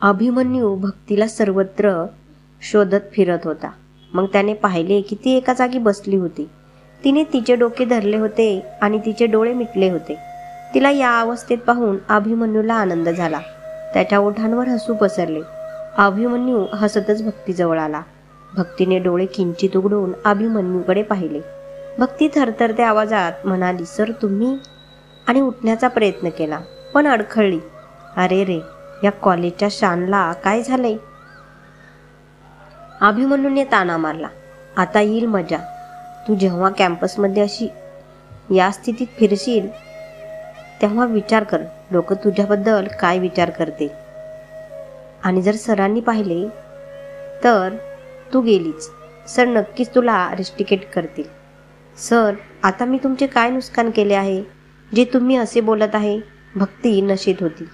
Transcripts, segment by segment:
अभिमन्यू भक्तीला सर्वत्र शोधत फिरत होता. मग त्याने पाहिले की ती एका जागी बसली होती. तिने तिचे डोके धरले होते आणि तिचे डोळे मिटले होते. तिला या अवस्थेत पाहून अभिमन्यूला आनंद झाला. त्याच्या ओठांवर हसू पसरले. अभिमन्यू हसतच भक्तीजवळ आला. भक्तीने डोळे किंचित उघडून अभिमन्यूकडे पाहिले. भक्ती थरथरत्या आवाजात म्हणाली, सर तुम्ही? आणि उठण्याचा प्रयत्न केला पण अडखळली. अरे रे, या कॉलेजच्या शानला काय झालंय? अभिमन्यूने ताना मारला. आता येईल मजा. तू जेव्हा कॅम्पसमध्ये अशी या स्थितीत फिरशील तेव्हा विचार कर, लोक तुझ्याबद्दल काय विचार करते. आणि जर सरांनी पाहिले तर तू गेलीच. सर नक्कीच तुला रिस्टिकेट करतील. सर, आता मी तुमचे काय नुकसान केले आहे जे तुम्ही असे बोलत आहे? भक्ती नशेत होती.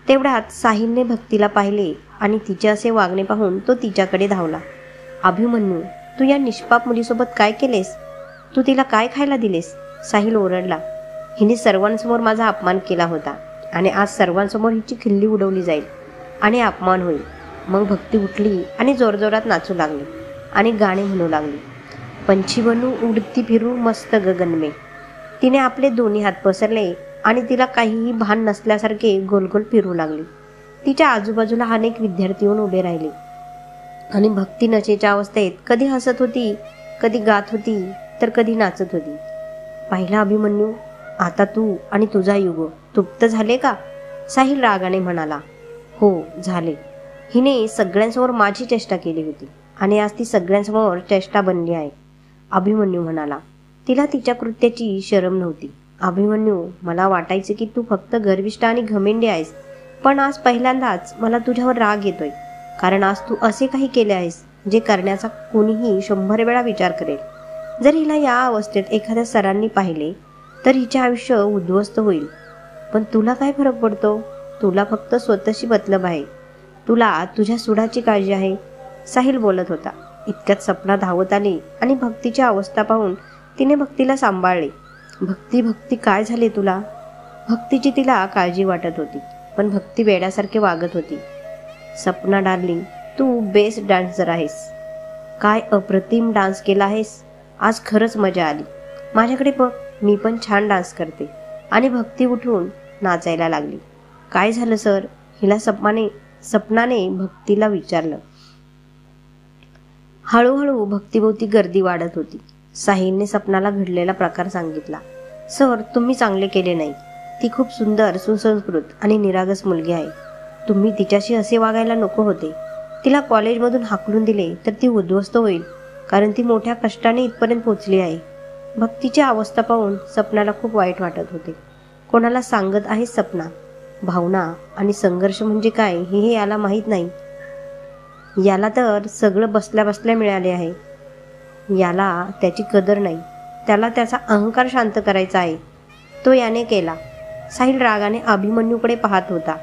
तेवढ्यात साहिलने भक्तीला पाहिले आणि तिचे असे वागणे पाहून तो तिच्याकडे धावला. अभिमन्यू, तू या निष्पाप मुलीसोबत काय केलेस? तू तिला काय खायला दिलेस? साहिल ओरडला. हिने सर्वांसमोर माझा अपमान केला होता आणि आज सर्वांसमोर हिची खिल्ली उडवली जाईल आणि अपमान होईल. मग भक्ती उठली आणि जोरजोरात नाचू लागली आणि गाणे म्हणू लागली. पंछी बनू उडती फिरू मस्त गगन में. तिने आपले दोन्ही हात पसरले आणि तिला काहीही भान नसल्यासारखे गोलगोल फिरू लागली. तिच्या आजूबाजूला अनेक विद्यार्थी येऊन उभे राहिले आणि भक्ती नशेच्या अवस्थेत कधी हसत होती, कधी गात होती, तर कधी नाचत होती. पाहिला अभिमन्यू, आता तू आणि तुझा युग तृप्त झाले का? साहिल रागाने म्हणाला. हो झाले. हिने सगळ्यांसमोर माझी चेष्टा केली होती आणि आज ती सगळ्यांसमोर चेष्टा बनली आहे, अभिमन्यू म्हणाला. तिला तिच्या कृत्याची शरम नव्हती. अभिमन्यू, मला वाटायचे की तू फक्त गर्विष्ठ आणि घमेंडी आहेस, पण आज पहिल्यांदाच मला तुझ्यावर राग येतोय, कारण आज तू असे काही केले आहेस जे करण्याचा कोणीही 100 वेळा विचार करेल. जर हिला या अवस्थेत एखाद्या सरांनी पाहिले तर हिचे आयुष्य उद्ध्वस्त होईल. पण तुला काय फरक पडतो? तुला फक्त स्वतःशी मतलब आहे. तुला तुझ्या सुडाची काळजी आहे. साहिल बोलत होता. इतक्यात सपना धावत आली आणि भक्तीची अवस्था पाहून तिने भक्तीला सांभाळले. भक्ती, भक्ती काय झाले तुला? भक्तीची तिला काळजी वाटत होती, पण भक्ती वेड्यासारखे वागत होती. सपना डार्लिंग, तू बेस्ट डान्सर आहेस. काय अप्रतिम डान्स केला आहेस. आज खरंच मजा आली. माझ्याकडे बघ, मी पण छान डान्स करते. आणि भक्ती उठून नाचायला लागली. काय झालं सर? हिला सपनाने भक्तीला विचारलं. हळूहळू भक्तीभोवती गर्दी वाढत होती. साहिलने सपनाला घडलेला प्रकार सांगितला. सर, तुम्ही चांगले केले नाही. ती खूप सुंदर, सुसंस्कृत आणि निरागस मुलगी आहे. तुम्ही तिच्याशी असे वागायला नको होते. तिला कॉलेजमधून हाकलून दिले तर ती उद्ध्वस्त होईल, कारण ती मोठ्या कष्टाने इथपर्यंत पोहोचली आहे. भक्तीची अवस्था पाहून सपनाला खूप वाईट वाटत होते. कोणाला सांगत आहे सपना? भावना आणि संघर्ष म्हणजे काय हे याला माहीत नाही. याला तर सगळं बसल्या बसल्या मिळाले आहे. याला त्याची कदर नाही. त्याला त्याचा अहंकार शांत करायचा आहे. तो याने केला. साहिल रागाने अभिमन्यूकडे पाहत होता.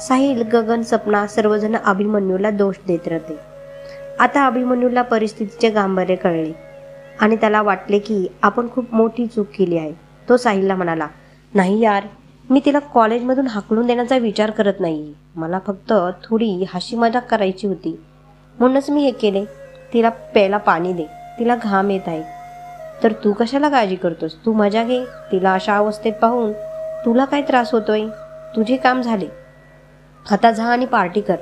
साहिल, गगन, सपना सर्वजण अभिमन्यूला दोष देत राहते. आता अभिमन्यूला परिस्थितीचे गांभीर्य कळले आणि त्याला वाटले की आपण खूप मोठी चूक केली आहे. तो साहिलला म्हणाला, नाही यार, मी तिला कॉलेजमधून हाकलून देण्याचा विचार करत नाही. मला फक्त थोडी हाशी मजाक करायची होती, म्हणूनच मी हे केले. तिला प्यायला पाणी दे, तिला घाम येत आहे. तर तू कशाला काळजी करतोस? तू मजा घे. तिला अशा अवस्थेत पाहून तुला काय त्रास होतोय? तुझे काम झाले, आता जा आणि पार्टी कर.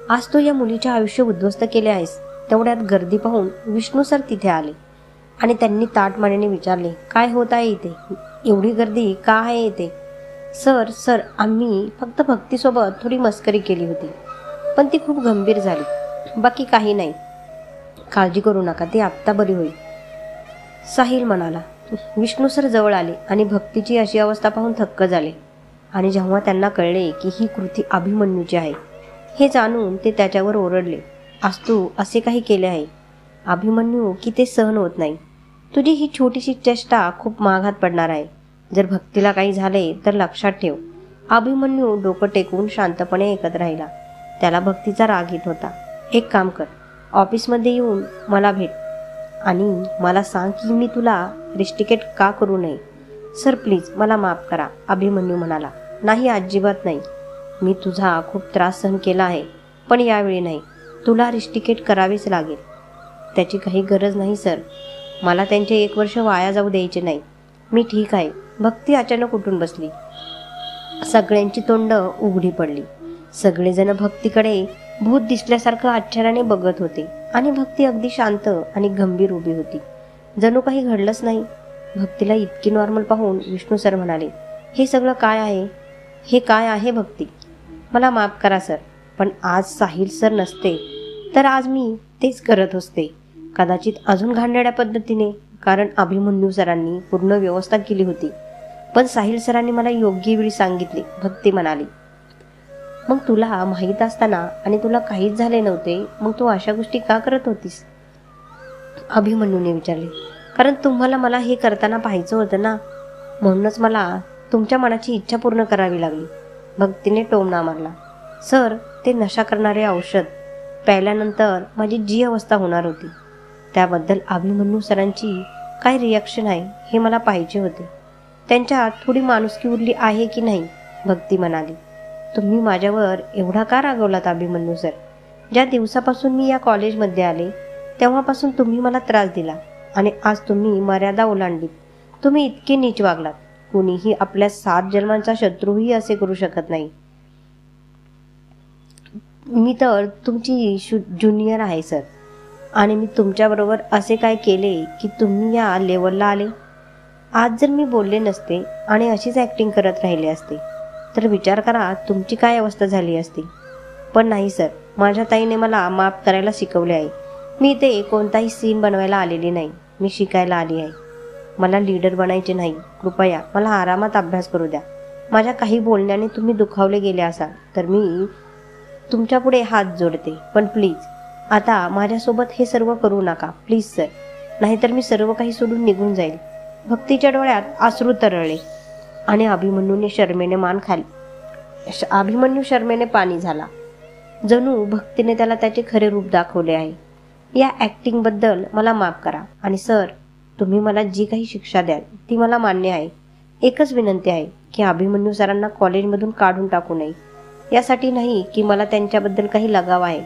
आज तू या मुलीचे आयुष्य उद्ध्वस्त केले आहेस. तेवढ्यात गर्दी पाहून विष्णू सर तिथे आले आणि त्यांनी ताटमानेने विचारले, काय होत आहे इथे? एवढी गर्दी का आहे इथे? सर, आम्ही फक्त भक्तीसोबत थोडी मस्करी केली होती, पण ती खूप गंभीर झाली. बाकी काही नाही. काळजी करू नका, ती आत्ता बरी होईल, साहिल म्हणाला. विष्णू सर जवळ आले आणि भक्तीची अशी अवस्था पाहून थक्क झाले. आणि जेव्हा त्यांना कळले की ही कृती अभिमन्यूची आहे हे जाणून ते त्याच्यावर ओरडले. आज तू असे काही केले आहे अभिमन्यू की ते सहन होत नाही. तुझी ही छोटीशी चेष्टा खूप महागात पडणार आहे. जर भक्तीला काही झाले तर लक्षात ठेव. अभिमन्यू डोकं टेकवून शांतपणे ऐकत राहिला. त्याला भक्तीचा राग येत होता. एक काम कर, ऑफिसमध्ये येऊन मला भेट आणि मला सांग की मी तुला रिस्टिकेट का करू नये. सर प्लीज मला माफ करा, अभिमन्यू म्हणाला. नाही, अजिबात नाही. मी तुझा खूप त्रास सहन केला आहे पण यावेळी नाही, तुला रिस्टिकेट करावीच लागेल. त्याची काही गरज नाही सर. मला त्यांचे 1 वर्ष वाया जाऊ द्यायचे नाही. मी ठीक आहे. भक्ती अचानक उठून बसली. सगळ्यांची तोंड उघडी पडली. सगळेजण भक्तीकडे भूत दिसल्यासारखं आश्चर्याने बघत होते आणि भक्ती अगदी शांत आणि गंभीर उभी होती, जणू काही घडलंच नाही. भक्तीला इतकी नॉर्मल पाहून विष्णू सर म्हणाले, हे सगळं काय आहे? हे काय आहे भक्ती? मला माफ करा सर, पण आज साहिल सर नसते तर आज मी तेच करत असते, कदाचित अजून घाणेरड्या पद्धतीने. कारण अभिमन्यू सरांनी पूर्ण व्यवस्था केली होती, पण साहिल सरांनी मला योग्य वेळी सांगितले, भक्ती म्हणाली. मग तुला माहीत असताना आणि तुला काहीच झाले नव्हते, मग तू अशा गोष्टी का करत होतीस? अभिमन्यूने विचारले. कारण तुम्हाला मला हे करताना पाहायचं होतं ना, म्हणूनच मला तुमच्या मनाची इच्छा पूर्ण करावी लागली. भक्तीने टोमणा मारला. सर, ते नशा करणारे औषध प्यायल्यानंतर माझी जी अवस्था होणार होती, त्याबद्दल अभिमन्यू सरांची काय रिॲक्शन आहे हे मला पाहिजे होते. त्यांच्यात थोडी माणुसकी उरली आहे की नाही? भक्ती म्हणाली. तुम्ही माझ्यावर एवढा का रागवलात अभिमन्यू सर? ज्या दिवसापासून मी या कॉलेजमध्ये आले तेव्हापासून तुम्ही मला त्रास दिला आणि आज तुम्ही मर्यादा ओलांडलीत. तुम्ही इतके नीच वागलात. कुणीही आपल्या 7 जन्मांचा शत्रूही असे करू शकत नाही. मी तर तुमची ज्युनियर आहे सर, आणि मी तुमच्याबरोबर असे काय केले की तुम्ही या लेवलला आले? आज जर मी बोलले नसते आणि अशीच ॲक्टिंग करत राहिले असते तर विचार करा तुमची काय अवस्था झाली असती. पण नाही सर, माझ्या ताईने मला माफ करायला शिकवले आहे. मी इथे कोणताही सीन बनवायला आलेली नाही, मी शिकायला आली आहे. मला लीडर बनायचे नाही. कृपया मला आरामात अभ्यास करू द्या. माझ्या काही बोलण्याने तुम्ही दुखावले गेले असाल तर मी तुमच्यापुढे हात जोडते, पण प्लीज आता माझ्यासोबत हे सर्व करू नका प्लीज सर, नाहीतर मी सर्व काही सोडून निघून जाईल. भक्तीच्या डोळ्यात अश्रू तरळले आणि अभिमन्यू शर्मेने पाणी झाला. जणू भक्तीने त्याला त्याचे खरे रूप दाखवले आहे. या ॲक्टिंगबद्दल मला माफ करा आणि सर, तुम्ही मला जी काही शिक्षा द्याल ती मला मान्य आहे. एकच विनंती आहे की अभिमन्यू सरांना कॉलेजमधून काढून टाकू नये. यासाठी नाही की मला त्यांच्याबद्दल काही लगाव आहे.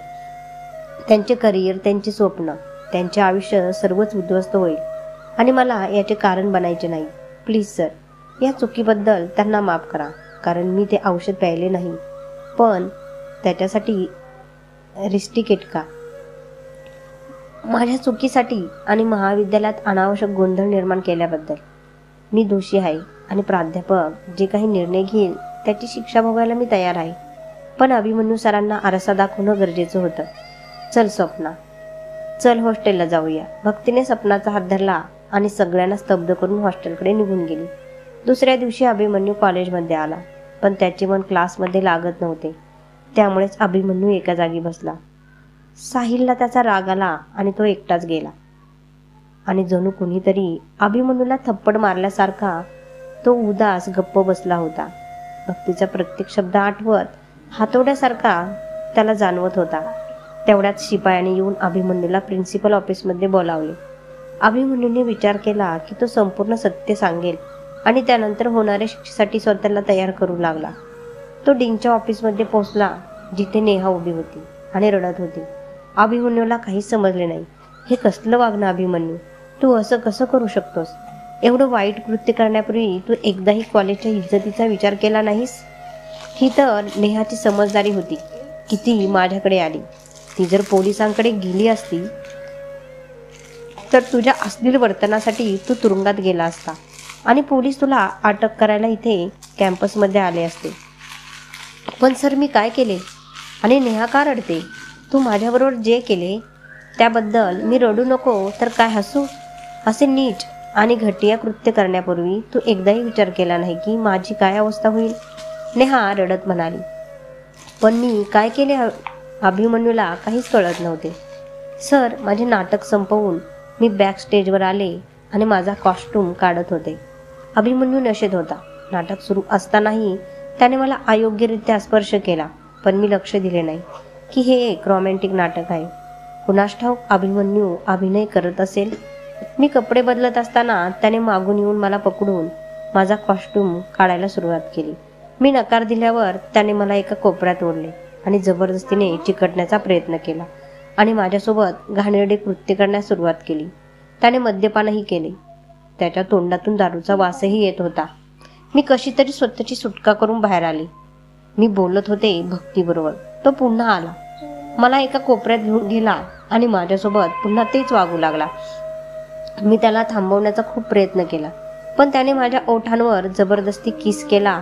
त्यांचे करिअर, त्यांचे स्वप्न, त्यांचे आयुष्य सर्वच उद्ध्वस्त होईल आणि मला याचे कारण बनायचे नाही. प्लीज सर, या चुकीबद्दल त्यांना माफ करा. कारण मी ते औषध प्यायले नाही, पण त्याच्यासाठी रिस्टिकेट का? माझ्या चुकीसाठी आणि महाविद्यालयात अनावश्यक गोंधळ निर्माण केल्याबद्दल मी दोषी आहे आणि प्राध्यापक जे काही निर्णय घेईल त्याची शिक्षा भोगायला मी तयार आहे. पण अभिमन्यू सरांना आरसा दाखवणं गरजेचं होतं. चल स्वप्ना, चल हॉस्टेलला जाऊया. भक्तीने सपनाचा हात धरला आणि सगळ्यांना स्तब्ध करून हॉस्टेलकडे निघून गेली. दुसऱ्या दिवशी अभिमन्यू कॉलेजमध्ये आला, पण त्याचे मन क्लासमध्ये लागत नव्हते. त्यामुळेच अभिमन्यू एका जागी बसला. साहिलला त्याचा राग आला आणि तो एकटाच गेला. आणि जणू कुणीतरी अभिमन्यूला थप्पड मारल्यासारखा तो उदास गप्प बसला होता. भक्तीचा प्रत्येक शब्द आठवत हातोड्यासारखा त्याला जाणवत होता. तेवढ्यात शिपायाने येऊन अभिमन्यूला प्रिन्सिपल ऑफिसमध्ये बोलावले. अभिमन्यूने विचार केला की तो संपूर्ण सत्य सांगेल आणि त्यानंतर होणाऱ्या शिक्षेसाठी स्वतःला तयार करू लागला. तो डीनच्या ऑफिसमध्ये पोहोचला, जिथे नेहा उभी होती आणि रडत होती. अभिमन्यूला काहीच समजले नाही. हे कसलं वागणं अभिमन्यू? तू असं कसं करू शकतोस? एवढं वाईट कृत्य करण्यापूर्वी तू एकदाही कॉलेजच्या इज्जतीचा विचार केला नाहीस? ही तर नेहाची समजदारी होती की ती माझ्याकडे आली. ती जर पोलिसांकडे गेली असती तर तुझ्या अश्लील वर्तनासाठी तू तुरुंगात गेला असता आणि पोलीस तुला अटक करायला इथे कॅम्पसमध्ये आले असते. पण सर, मी काय केले? आणि नेहा का रडते? तू माझ्याबरोबर जे केले त्याबद्दल मी रडू नको तर काय हसू? असे नीच आणि घटिया कृत्य करण्यापूर्वी तू एकदाही विचार केला नाही की माझी काय अवस्था होईल? नेहा रडत म्हणाली. पण मी काय केले? अभिमन्यूला काहीच कळत नव्हते. सर, माझे नाटक संपवून मी बॅक स्टेजवर आले आणि माझा कॉस्ट्यूम काढत होते. अभिमन्यू नशेत होता. नाटक सुरू असतानाही त्याने मला अयोग्यरित्या स्पर्श केला, पण मी लक्ष दिले नाही की हे एक रोमॅन्टिक नाटक आहे. कुणास ठाऊक अभिमन्यू अभिनय करत असेल. मी कपडे बदलत असताना त्याने मागून येऊन मला पकडून माझा कॉस्ट्यूम काढायला सुरुवात केली. मी नकार दिल्यावर त्याने मला एका कोपऱ्यात ओढले आणि जबरदस्तीने चिकटण्याचा प्रयत्न केला आणि माझ्यासोबत घाणेरडे कृत्य करण्यास सुरुवात केली. त्याने मद्यपानही केले. त्याच्या तोंडातून दारूचा वासही येत होता. मी कशी तरी स्वतःची सुटका करून बाहेर आले. मी बोलत होते भक्तीबरोबर. तो पुन्हा आला, मला एका कोपऱ्यात घेऊन गेला आणि माझ्यासोबत पुन्हा तेच वागू लागला. मी त्याला थांबवण्याचा खूप प्रयत्न केला, पण त्याने माझ्या ओठांवर जबरदस्ती किस केला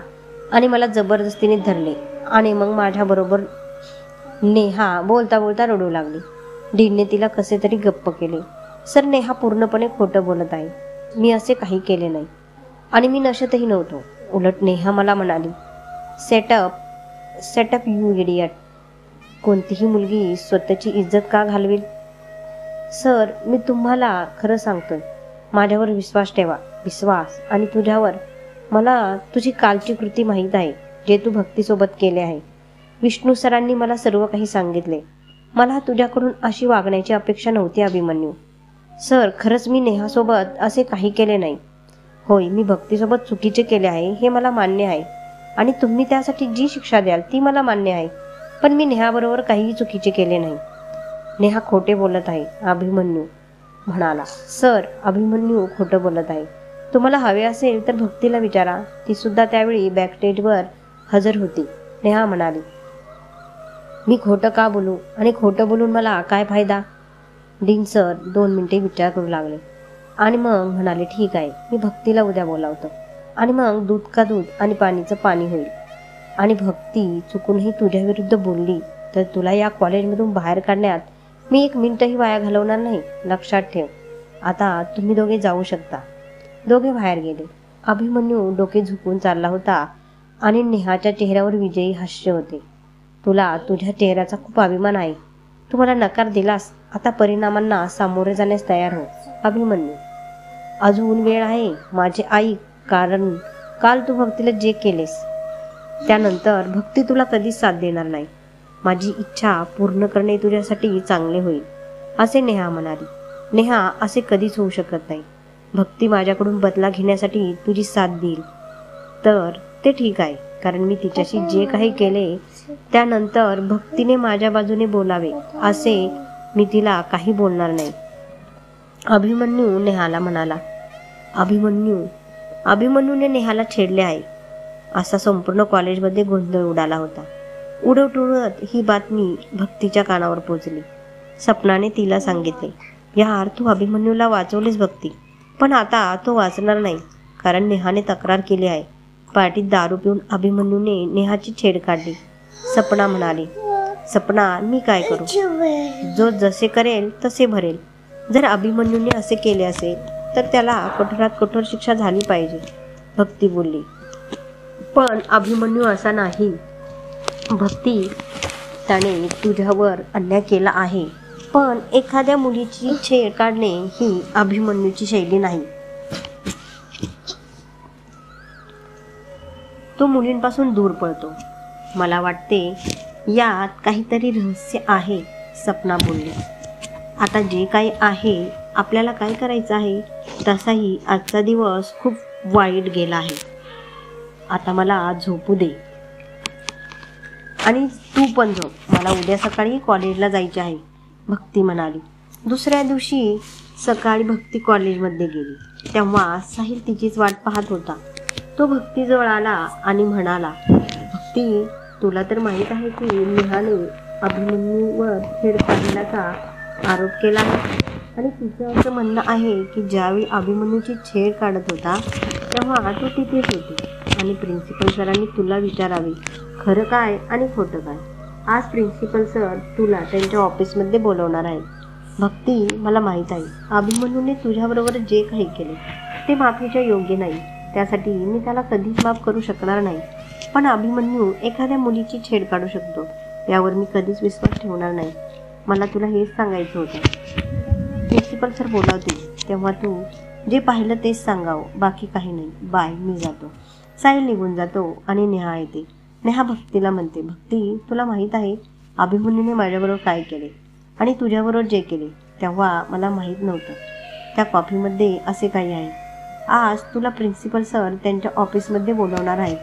आणि मला जबरदस्तीने धरले आणि मग माझ्याबरोबर नेहा बोलता बोलता रडू लागली. डीनने तिला कसे तरी गप्प केले. सर, नेहा पूर्णपणे खोटं बोलत आहे. मी असे काही केले नाही आणि मी नशेतही नव्हतो. उलट नेहा मला म्हणाली, सेटअप यू इडियट. कोणतीही मुलगी स्वतःची इज्जत का घालवेल? सर, मी तुम्हाला खरं सांगतोय. माझ्यावर विश्वास ठेवा. विश्वास आणि तुझ्यावर. मला तुझी कालची कृती माहीत आहे, जे तू भक्तीसोबत केले आहे. विष्णू सरांनी मला सर्व काही सांगितले. मला तुझ्याकडून अशी वागण्याची अपेक्षा नव्हती अभिमन्यू. सर, खरंच मी नेहासोबत असे काही केले नाही. होय, मी भक्तीसोबत चुकीचे केले आहे हे मला मान्य आहे आणि तुम्ही त्यासाठी जी शिक्षा द्याल ती मला मान्य आहे. पण मी नेहाबरोबर काहीही चुकीचे केले नाही. नेहा खोटे बोलत आहे, अभिमन्यू म्हणाला. सर, अभिमन्यू खोटं बोलत आहे. तुम्हाला हवे असेल तर भक्तीला विचारा. ती सुद्धा त्यावेळी बॅकस्टेजवर हजर होती. नेहा म्हणाली, मी खोटं का बोलू आणि खोटं बोलून मला काय फायदा? डीन सर 2 मिनिटे विचार करू लागले आणि मग म्हणाले, ठीक आहे, मी भक्तीला उद्या बोलावतो आणि मग दूध का दूध आणि पाणीचं पाणी होईल. आणि भक्ती चुकूनही तुझ्या विरुद्ध बोलली तर तुला या कॉलेजमधून बाहेर काढण्यात मी 1 मिनिटही वाया घालवणार नाही. लक्षात ठेव. आता तुम्ही दोघे जाऊ शकता. दोघे बाहेर गेले. अभिमन्यू डोके झुकून चालला होता आणि नेहाच्या चेहऱ्यावर विजयी हास्य होते. तुला तुझ्या चेहऱ्याचा खूप अभिमान आहे. तू मला नकार दिलास. आता परिणामांना सामोरे जाण्यास तयार हो. अभिमन्यू, अजून वेळ आहे माझे आई, कारण काल तू भक्तीला जे केलेस त्यानंतर भक्ती तुला कधीच साथ देणार नाही. माझी इच्छा पूर्ण करणे तुझ्यासाठी चांगले होईल, असे नेहा म्हणाली. नेहा, असे कधीच होऊ शकत नाही. भक्ती माझ्याकडून बदला घेण्यासाठी तुझी साथ देईल तर ते ठीक आहे, कारण मी तिच्याशी जे काही केले त्यानंतर भक्तीने माझ्या बाजूने बोलावे असे मी तिला काही बोलणार नाही. अभिमन्यू नेहाला म्हणाला. अभिमन्यूने नेहाला छेडले आहे असा संपूर्ण कॉलेजमध्ये गोंधळ उडाला होता. उडत ही बातमी भक्तीच्या कानावर पोचली. सपनाने तिला सांगितले, यार, तू अभिमन्यूला वाचवलेस भक्ती, पण आता तो वाचणार नाही, कारण नेहाने तक्रार केली आहे. पार्टीत दारू पिऊन अभिमन्यूने नेहाची छेड काढली. सपना म्हणाली, सपना, मी काय करू? जो जसे करेल तसे भरेल. जर अभिमन्यूने असे केले असेल तर त्याला कठोरात कठोर शिक्षा झाली पाहिजे, भक्ती बोलली. पण अभिमन्यू असा नाही. भक्ती, त्याने तुझ्यावर अन्याय केला आहे, पण एखाद्या मुलीची छेड काढणे ही अभिमन्यूची शैली नाही. तो मुलींपासून दूर पळतो. मला वाटते यात काहीतरी रहस्य आहे, सपना बोलली. आता जे काही आहे, आपल्याला काय करायचं आहे? तसाही आजचा दिवस खूप वाईट गेला आहे. आता मला झोपू दे आणि तू पण झोप. मला उद्या सकाळी कॉलेजला जायचे आहे, भक्ती म्हणाली. दुसऱ्या दिवशी सकाळी भक्ती कॉलेजमध्ये गेली तेव्हा साहिल तिचीच वाट पाहत होता. तो भक्तीजवळ आला आणि म्हणाला, भक्ती, तुला तर माहीत आहे की नेहाने अभिमन्यूवर छेड काढण्याचा आरोप केला आहे आणि तिचं असं म्हणणं आहे की ज्यावेळी अभिमन्यूची छेड काढत होता तेव्हा तू तिथेच होती आणि प्रिन्सिपल सरांनी तुला विचारावे खरं काय आणि खोटं काय. आज प्रिन्सिपल सर तुला त्यांच्या ऑफिसमध्ये बोलवणार आहे. भक्ती, मला माहीत आहे अभिमन्यूने तुझ्याबरोबर जे काही केले ते माफीच्या योग्य नाही. त्यासाठी मी त्याला कधीच माफ करू शकणार नाही. पण अभिमन्यू एखाद्या मुलीची छेड काढू शकतो यावर मी कधीच विश्वास ठेवणार नाही. मला तुला हेच सांगायचं होतं. प्रिन्सिपल सर बोलावतील तेव्हा तू जे पाहिलं तेच सांगावं, बाकी काही नाही. बाय, मी जातो. साहिल निघून जातो आणि नेहा येते. नेहा भक्तीला म्हणते, भक्ती, तुला माहीत आहे अभिमन्यूने माझ्याबरोबर काय केले आणि तुझ्याबरोबर जे केले तेव्हा मला माहीत नव्हतं. त्या कॉफीमध्ये असे काही आहे. आज तुला प्रिन्सिपल सर त्यांच्या ऑफिसमध्ये बोलवणार आहे.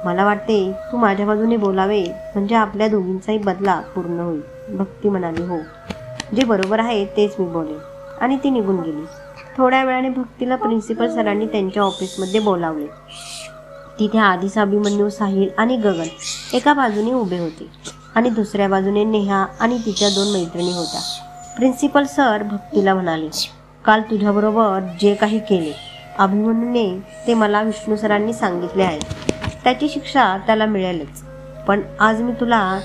मला वाटते तू माझ्या बाजूने बोलावे, म्हणजे आपल्या दोघींचाही बदला पूर्ण होईल. भक्ती म्हणाली, हो, जे बरोबर आहे तेच मी बोलेन. आणि ती निघून गेली. थोड्या वेळाने भक्तीला प्रिन्सिपल सरांनी त्यांच्या ऑफिसमध्ये बोलावले. तिथे आधीच अभिमन्यू, साहिल आणि गगन एका बाजूने उभे होते आणि दुसऱ्या बाजूने नेहा आणि तिच्या 2 मैत्रिणी होत्या. प्रिन्सिपल सर भक्तीला म्हणाले, काल तुझ्याबरोबर जे काही केले अभिमन्यूने ते मला विष्णू सरांनी सांगितले आहे. त्याची शिक्षा त्याला मिळेलच. पण आज मी तुला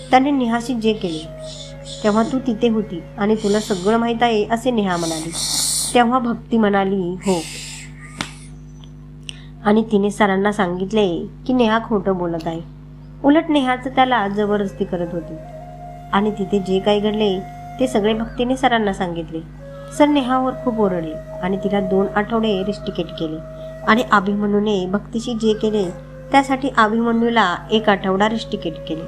त्याने नेहाशी जे केले तेव्हा तू तिथे होती आणि तुला सगळं माहीत आहे असे नेहा म्हणाली. तेव्हा भक्ती म्हणाली, हो. आणि तिने सरांना सांगितले की नेहा खोटं बोलत आहे. उलट नेहाचं त्याला जबरदस्ती करत होती. आणि तिथे जे काही घडले ते सगळे भक्तीने सरांना सांगितले. सर नेहावर खूप ओरडले आणि तिला 2 आठवडे रिस्टिकेट केले. आणि अभिमन्यूने भक्तीशी जे केले त्यासाठी अभिमन्यूला 1 आठवडा रिस्टिकेट केले.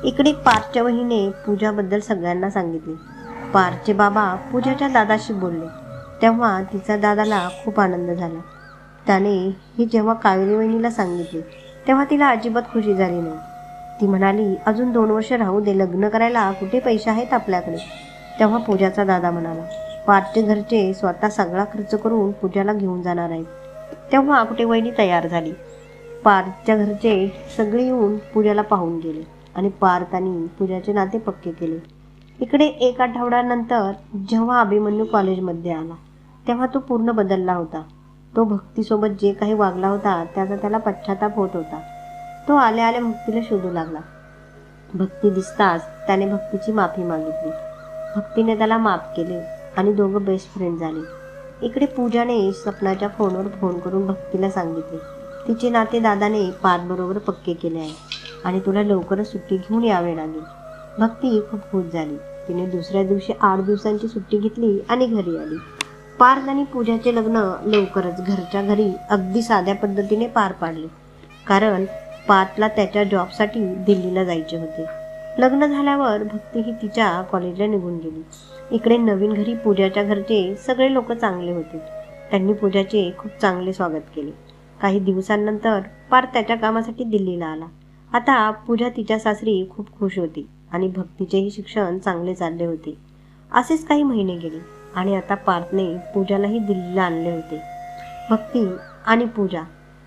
इकडे पार्थच्या वहिनीने पूजाबद्दल सगळ्यांना सांगितले. पार्थचे बाबा पूजाच्या दादाशी बोलले. तेव्हा तिचा दादाला खूप आनंद झाला. त्याने हे जेव्हा कावेरी वहिनीला सांगितले तेव्हा तिला अजिबात खुशी झाली नाही. ती म्हणाली, अजून 2 वर्ष राहू दे, लग्न करायला कुठे पैसे आहेत आपल्याकडे. तेव्हा पूजाचा दादा म्हणाला, पार्थचे घरचे स्वतः सगळा खर्च करून पूजाला घेऊन जाणार आहेत. तेव्हा कुठे वहिनी तयार झाली. पार्थच्या घरचे सगळे येऊन पूजाला पाहून गेले आणि पार्थ आणि पूजाचे नाते पक्के केले. इकडे 1 आठवड्यानंतर जेव्हा अभिमन्यू कॉलेजमध्ये आला तेव्हा तो पूर्ण बदलला होता. तो भक्तीसोबत जे काही वागला होता त्याचा त्याला पश्चाताप होत होता. तो आल्या आल्या भक्तीला शोधू लागला. भक्ती दिसताच त्याने भक्तीची माफी मागितली. भक्तीने त्याला माफ केले आणि दोघं बेस्ट फ्रेंड झाले. इकडे पूजाने सपनाच्या फोनवर फोन करून भक्तीला सांगितले, तिचे नाते दादाने पार्थबरोबर पक्के केले आहे आणि तुला लवकरच सुट्टी घेऊन यावे लागेल. भक्ती खूप खुश झाली. तिने दुसऱ्या दिवशी 8 दिवसांची सुट्टी घेतली आणि घरी आली. पार्थ आणि पूजाचे लग्न लवकरच घरच्या घरी अगदी साध्या पद्धतीने पार पाडले, कारण पार्थला त्याच्या जॉबसाठी दिल्लीला जायचे होते. लग्न झाल्यावर भक्ती ही तिच्या कॉलेजला निघून गेली. इकडे नवीन घरी पूजाच्या घरचे सगळे लोक चांगले होते. त्यांनी पूजाचे खूप चांगले स्वागत केले. काही दिवसांनंतर पार्थ त्याच्या कामासाठी दिल्लीला आला. आता पूजा तिच्या सासरी खूप खुश होती आणि भक्तीचेही शिक्षण चांगले चालले होते. असेच काही महिने गेले आणि आता पार्थने पूजालाही दिल्लीला आणले होते. भक्ती आणि पूजा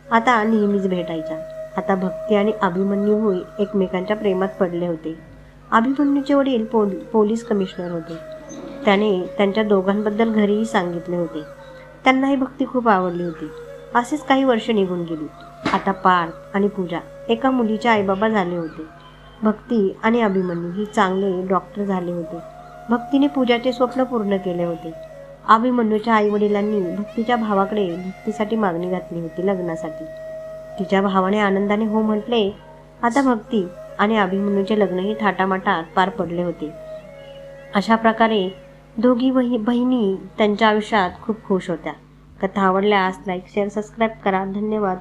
आता नेहमीच भेटायच्या. आता भक्ती आणि अभिमन्यू एकमेकांच्या प्रेमात पडले होते. अभिमन्यूचे वडील पोलीस कमिशनर होते. त्याने त्यांच्या दोघांबद्दल घरीही सांगितले होते. त्यांनाही भक्ती खूप आवडली होती. असेच काही वर्ष निघून गेली. आता पार्थ आणि पूजा एका मुलीचे आईबाबा झाले होते. भक्ती आणि अभिमन्यू ही चांगले डॉक्टर झाले होते. भक्तीने पूजाचे स्वप्न पूर्ण केले होते. अभिमन्यूच्या आईवडिलांनी भक्तीच्या भावाकडे भक्तीसाठी मागणी घातली होती लग्नासाठी. तिच्या भावाने आनंदाने हो म्हटले. आता भक्ती आणि अभिमन्यूचे लग्नही थाटामाटात पार पडले होते. अशा प्रकारे दोघी बहिणी त्यांच्या आयुष्यात खूप खुश होत्या. कथा आवडल्यास लाईक, शेअर, सबस्क्राईब करा. धन्यवाद.